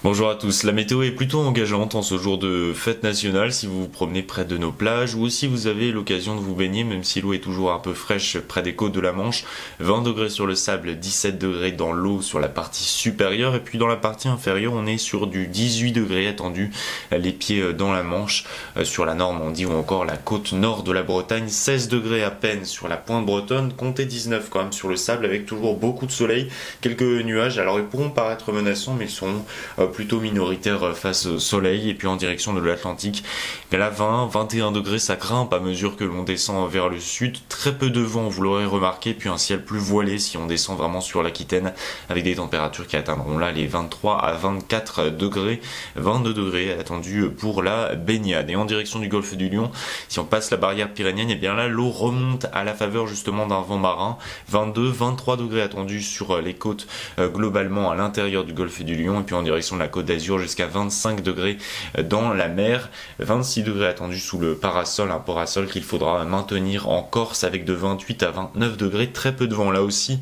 Bonjour à tous, la météo est plutôt engageante en ce jour de fête nationale si vous vous promenez près de nos plages ou si vous avez l'occasion de vous baigner même si l'eau est toujours un peu fraîche près des côtes de la Manche. 20 degrés sur le sable, 17 degrés dans l'eau sur la partie supérieure et puis dans la partie inférieure on est sur du 18 degrés attendu, les pieds dans la Manche, sur la Normandie ou encore la côte nord de la Bretagne, 16 degrés à peine sur la pointe bretonne, comptez 19 quand même sur le sable avec toujours beaucoup de soleil, quelques nuages, alors ils pourront paraître menaçants mais ils seront plutôt minoritaire face au soleil et puis en direction de l'Atlantique. Mais là 21 degrés ça grimpe à mesure que l'on descend vers le sud, très peu de vent vous l'aurez remarqué, puis un ciel plus voilé si on descend vraiment sur l'Aquitaine avec des températures qui atteindront là les 23 à 24 degrés, 22 degrés attendus pour la baignade. Et en direction du golfe du Lion, si on passe la barrière pyrénéenne, et bien là l'eau remonte à la faveur justement d'un vent marin, 22-23 degrés attendus sur les côtes globalement à l'intérieur du golfe du Lion et puis en direction de la Côte d'Azur jusqu'à 25 degrés dans la mer, 26 degrés attendus sous le parasol, un parasol qu'il faudra maintenir en Corse avec de 28 à 29 degrés, très peu de vent là aussi,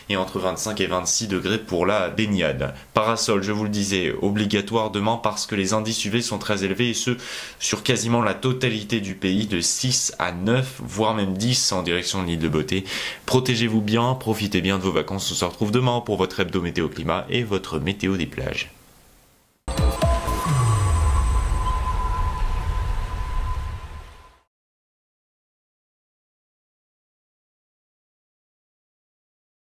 et entre 25 et 26 degrés pour la baignade. Parasol, je vous le disais, obligatoire demain parce que les indices UV sont très élevés et ce sur quasiment la totalité du pays, de 6 à 9, voire même 10 en direction de l'île de Beauté. Protégez-vous bien, profitez bien de vos vacances, on se retrouve demain pour votre hebdo météo climat et votre météo des plages.